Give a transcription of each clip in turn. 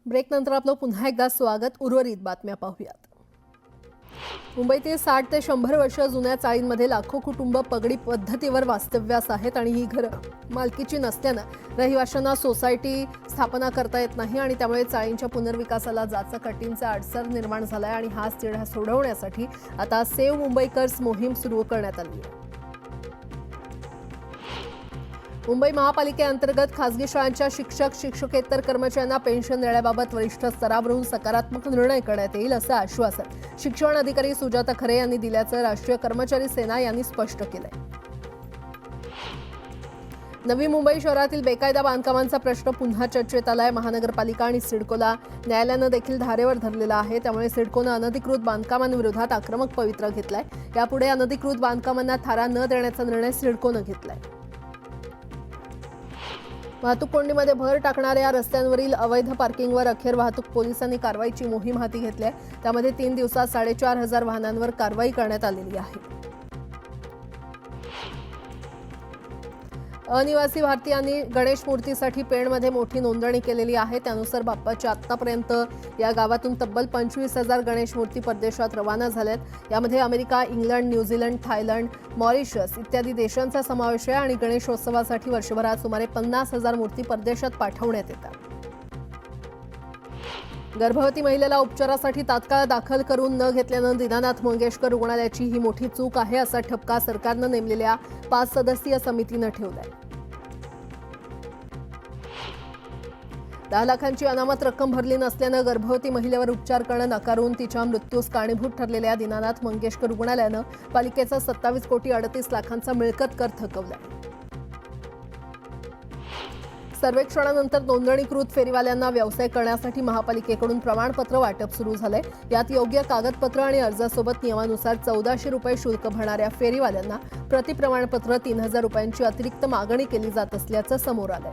Break नंतर आपलं पुन्हा एकदा स्वागत. उर्वरित बातम्या पाहूयात. मुंबईतील 60 ते 100 वर्ष जुन्या चाळींमध्ये लाखो कुटुंब पगडी पद्धतीवर वास्तव्यास आहेत आणि ही घरं मालकीची नसल्यानं रहिवाशांना सोसायटी स्थापना करता येत नाही आणि त्यामुळे चाळींच्या पुनर्विकासाला जाचकाटींचा अडसर निर्माण झालाय आणि हा तिढा सोडवण्यासाठी आता सेव्ह मुंबईकर्स मोहीम सुरू करण्यात आली आहे. मुंबई महापालिकेअंतर्गत खासगी शाळांच्या शिक्षक शिक्षकेतर कर्मचाऱ्यांना पेन्शन देण्याबाबत वरिष्ठ स्तरावरून सकारात्मक निर्णय करण्यात येईल असं आश्वासन शिक्षण अधिकारी सुजाता खरे यांनी दिल्याचं राष्ट्रीय कर्मचारी सेना यांनी स्पष्ट केलंय. नवी मुंबई शहरातील बेकायदा बांधकामांचा प्रश्न पुन्हा चर्चेत आलाय. महानगरपालिका आणि सिडकोला न्यायालयानं देखील धारेवर धरलेला आहे. त्यामुळे सिडकोनं अनधिकृत बांधकामांविरोधात आक्रमक पवित्रा घेतलाय. यापुढे अनधिकृत बांधकामांना थारा न देण्याचा निर्णय सिडकोनं घेतलाय. वाहतूक कोंडीमध्ये भर टाकणाऱ्या रस्त्यांवरील अवैध पार्किंगवर अखेर वाहतूक पोलिसांनी कारवाईची मोहीम हाती घेतली आहे. त्यामध्ये 3 दिवसात 4,500 वाहनांवर कारवाई करण्यात आलेली आहे. अनिवासी भारतीयांनी गणेश मूर्तीसाठी पेणमध्ये मोठी नोंदणी केलेली आहे. त्यानुसार बाप्पाच्या आतापर्यंत या गावातून तब्बल 25,000 गणेश मूर्ती परदेशात रवाना झाल्यात. यामध्ये America, England, New Zealand, Thailand, Mauritius इत्यादी देशांचा समावेश आहे आणि गणेशोत्सवासाठी वर्षभरात सुमारे 50,000 मूर्ती परदेशात पाठवण्यात येतात. गर्भवती महिलेला उपचारासाठी तात्काळ दाखल करून न घेतल्यानं दीनानाथ मंगेशकर रुग्णालयाची ही मोठी चूक आहे असा ठपका सरकारनं नेमलेल्या 5 सदस्यीय समितीनं ठेवलाय. 10 लाखांची अनामत रक्कम भरली नसल्यानं गर्भवती महिलेवर उपचार करणं नाकारून तिच्या मृत्यूस कारणीभूत ठरलेल्या दीनानाथ मंगेशकर रुग्णालयानं पालिकेचा 27,38,00,000चा मिळकत कर थकवलाय. सर्वेक्षणानंतर नोंदणीकृत फेरीवाल्यांना व्यवसाय करण्यासाठी महापालिकेकडून प्रमाणपत्र वाटप सुरू झालंय. यात योग्य कागदपत्र आणि अर्जासोबत नियमानुसार 1,400 रुपये शुल्क भरणाऱ्या फेरीवाल्यांना प्रति प्रमाणपत्र 3,000 रुपयांची अतिरिक्त मागणी केली जात असल्याचं समोर आलंय.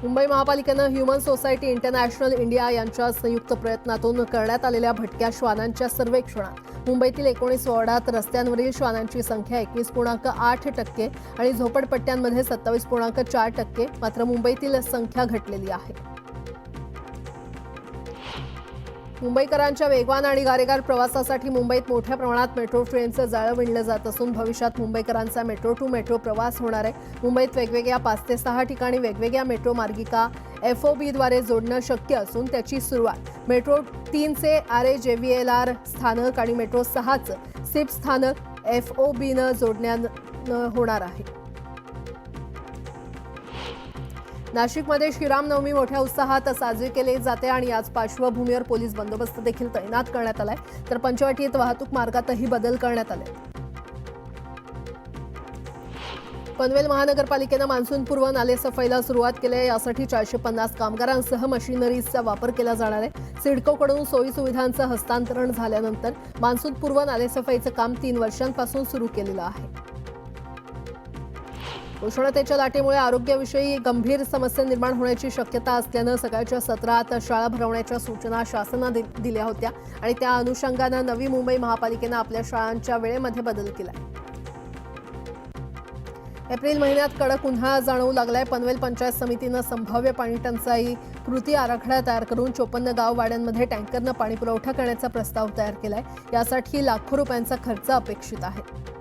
मुंबई महापालिकेनं ह्युमन सोसायटी इंटरनॅशनल इंडिया यांच्या संयुक्त प्रयत्नातून करण्यात आलेल्या भटक्या श्वानांच्या सर्वेक्षणात मुंबईतील 19 वॉर्डात रस्त्यांवरील श्वानांची संख्या 21.8% आणि झोपडपट्ट्यांमध्ये 27.4%. मात्र मुंबईतील संख्या घटलेली आहे. मुंबईकरांच्या वेगवान आणि गारेगार प्रवासासाठी मुंबईत मोठ्या प्रमाणात मेट्रो ट्रेनचं जाळं विणलं जात असून भविष्यात मुंबईकरांचा मेट्रो टू मेट्रो प्रवास होणार आहे. मुंबईत वेगवेगळ्या 5 ते 6 ठिकाणी वेगवेगळ्या मेट्रो मार्गिका FOBद्वारे जोडणं शक्य असून त्याची सुरुवात मेट्रो 3चे RAJVLR स्थानक आणि मेट्रो 6चं सिप स्थानक FOBनं जोडण्यानं होणार आहे. नाशिकमध्ये श्रीरामनवमी मोठ्या उत्साहात साजरी केली जाते आणि याच पार्श्वभूमीवर पोलीस बंदोबस्त देखील तैनात करण्यात आलाय. तर पंचवटीत वाहतूक मार्गातही बदल करण्यात आले. पनवेल महानगरपालिकेनं मान्सूनपूर्व नालेसफाईला सुरुवात केली आहे. यासाठी 450 कामगारांसह मशिनरीजचा वापर केला जाणार आहे. सिडकोकडून सोयीसुविधांचं हस्तांतरण झाल्यानंतर मान्सूनपूर्व नालेसफाईचं काम 3 वर्षांपासून सुरू केलेलं आहे. उष्णतेच्या लाटेमुळे आरोग्याविषयी गंभीर समस्या निर्माण होण्याची शक्यता असल्यानं सकाळच्या सत्रात शाळा भरवण्याच्या सूचना शासनाने दिल्या होत्या आणि त्या अनुषंगानं नवी मुंबई महापालिकेनं आपल्या शाळांच्या वेळेमध्ये बदल केलाय. एप्रिल महिन्यात कडक उन्हाळा जाणवू लागलाय. पनवेल पंचायत समितीनं संभाव्य पाणी टंचाई कृती आराखडा तयार करून 54 गाववाड्यांमध्ये टँकरनं पाणी पुरवठा करण्याचा प्रस्ताव तयार केलाय. यासाठी लाखो रुपयांचा खर्च अपेक्षित आहे.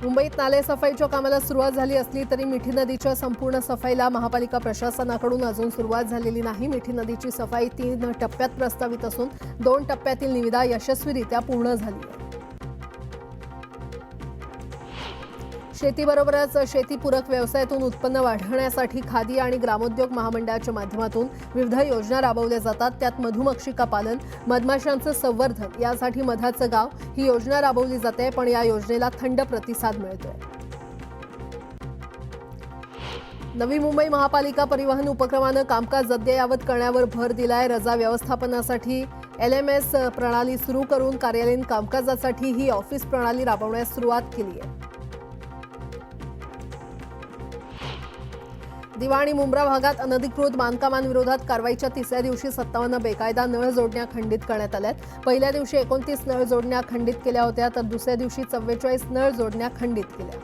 मुंबईत नालेसफाईच्या कामाला सुरुवात झाली असली तरी मिठी नदीच्या संपूर्ण सफाईला महापालिका प्रशासनाकडून अजून सुरुवात झालेली नाही. मिठी नदीची सफाई 3 टप्प्यात प्रस्तावित असून 2 टप्प्यातील निविदा यशस्वीरित्या पूर्ण झाली आहे. शेतीबरोबरच शेतीपूरक व्यवसायातून उत्पन्न वाढवण्यासाठी खादी आणि ग्रामोद्योग महामंडळाच्या माध्यमातून विविध योजना राबवल्या जातात. त्यात मधुमक्षिका पालन, मधमाशांचं संवर्धन यासाठी मधाचं गाव ही योजना राबवली जाते. पण या योजनेला थंड प्रतिसाद मिळतोय. नवी मुंबई महापालिका परिवहन उपक्रमानं कामकाज अद्ययावत करण्यावर भर दिलाय. रजा व्यवस्थापनासाठी LMS प्रणाली सुरू करून कार्यालयीन कामकाजासाठी ही ऑफिस प्रणाली राबवण्यास सुरुवात केली आहे. दिवा आणि मुंब्रा भागात अनधिकृत बांधकामांविरोधात कारवाईच्या 3ऱ्या दिवशी 57 बेकायदा नळ जोडण्या खंडित करण्यात आल्यात. पहिल्या दिवशी 29 नळ जोडण्या खंडित केल्या होत्या तर दुसऱ्या दिवशी 44 नळ जोडण्या खंडित केल्या.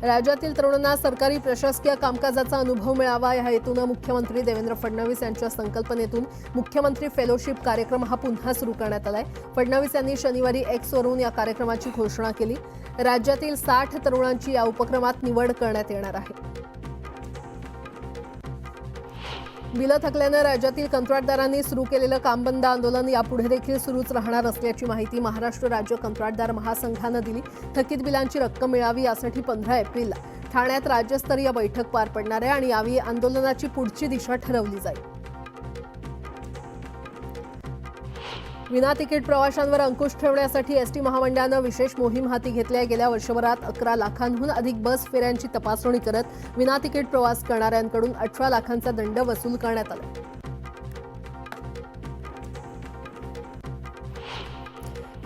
राज्यातील तरुणांना सरकारी प्रशासकीय कामकाजाचा अनुभव मिळावा या हेतूनं मुख्यमंत्री देवेंद्र फडणवीस यांच्या संकल्पनेतून मुख्यमंत्री फेलोशिप कार्यक्रम हा पुन्हा सुरू करण्यात आलाय। फडणवीस यांनी शनिवारी एक्सवरून या कार्यक्रमाची घोषणा केली। राज्यातील 60 तरुणांची या उपक्रमात निवड करण्यात येणार आहे। बिलं थकल्यानं राज्यातील कंत्राटदारांनी सुरू केलेलं कामबंद आंदोलन यापुढे देखील सुरूच राहणार असल्याची माहिती महाराष्ट्र राज्य कंत्राटदार महासंघानं दिली। थकीत बिलांची रक्कम मिळावी यासाठी 15 एप्रिलला ठाण्यात राज्यस्तरीय बैठक पार पडणार आहे आणि यावेळी आंदोलनाची पुढची दिशा ठरवली जाईल। विना तिकीट प्रवाशांवर अंकुश ठेवण्यासाठी एसटी महामंडळानं विशेष मोहीम हाती घेतली आहे। गेल्या वर्षभरात 11 लाखांहून अधिक बस फेऱ्यांची तपासणी करत विना तिकीट प्रवास करणाऱ्यांकडून 18 लाखांचा दंड वसूल करण्यात आला।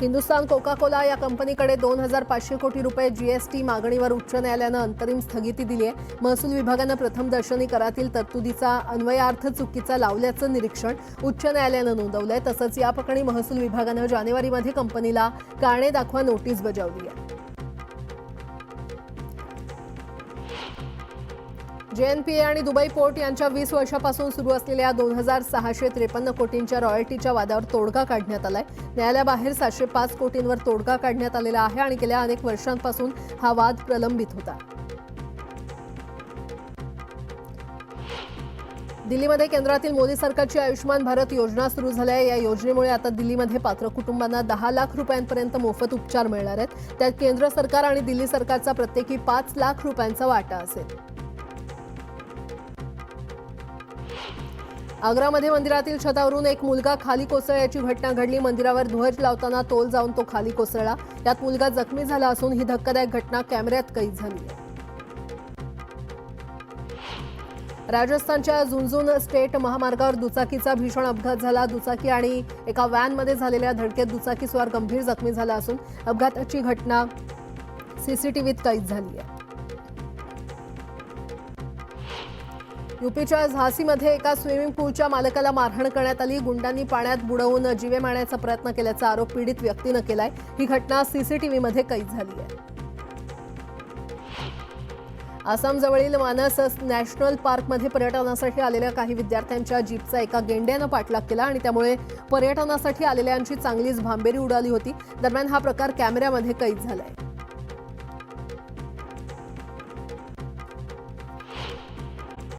हिंदुस्तान कोका कोला या कंपनीकडे 2,500 कोटी रुपये जीएसटी मागणीवर उच्च न्यायालयानं अंतरिम स्थगिती दिली आहे। महसूल विभागानं प्रथमदर्शनी करातील तरतुदीचा अन्वयार्थ चुकीचा लावल्याचं निरीक्षण उच्च न्यायालयानं नोंदवलंय। तसंच या प्रकरणी महसूल विभागानं जानेवारीमध्ये कंपनीला कारणे दाखवा नोटीस बजावली आहे। जेएनपीए आणि दुबई पोर्ट यांच्या 20 वर्षापासून सुरू असलेल्या 2,653 कोटींच्या रॉयल्टीच्या वादावर तोडगा काढण्यात आलाय। न्यायालयाबाहेर 705 कोटींवर तोडगा काढण्यात आलेला आहे आणि गेल्या अनेक वर्षांपासून हा वाद प्रलंबित होता। दिल्लीमध्ये केंद्रातील मोदी सरकारची आयुष्मान भारत योजना सुरू झाली आहे। या योजनेमुळे आता दिल्लीमध्ये पात्र कुटुंबांना 10 लाख रुपयांपर्यंत मोफत उपचार मिळणार आहेत। त्यात केंद्र सरकार आणि दिल्ली सरकारचा प्रत्येकी 5 लाख रुपयांचा वाटा असेल। आग्रामध्ये मंदिरातील छतावरून एक मुलगा खाली कोसळल्याची घटना घडली। मंदिरावर ध्वज लावताना तोल जाऊन तो खाली कोसळला। यात मुलगा जखमी झाला असून ही धक्कादायक घटना कॅमेऱ्यात कैद झाली आहे। राजस्थानच्या झुंझुनू स्टेट महामार्गावर दुचाकीचा भीषण अपघात झाला। दुचाकी आणि एका व्हॅनमध्ये झालेल्या धडकेत दुचाकीस्वार गंभीर जखमी झाला असून अपघाताची घटना सीसीटीव्हीत कैद झाली आहे। यूपीच्या झांसीमध्ये एका स्विमिंग पूलच्या मालकाला मारहाण करण्यात आली। गुंडांनी पाण्यात बुडवून जीवे मारण्याचा प्रयत्न केल्याचा आरोप पीडित व्यक्तीनं केलाय। ही घटना सीसीटीव्हीमध्ये कैद झाली आहे। आसामजवळील मानस नॅशनल पार्कमध्ये पर्यटनासाठी आलेल्या काही विद्यार्थ्यांच्या जीपचा एका गेंड्यानं पाठलाग केला आणि त्यामुळे पर्यटनासाठी आलेल्यांची चांगलीच भांबेरी उडाली होती। दरम्यान हा प्रकार कॅमेऱ्यामध्ये कैद झालाय।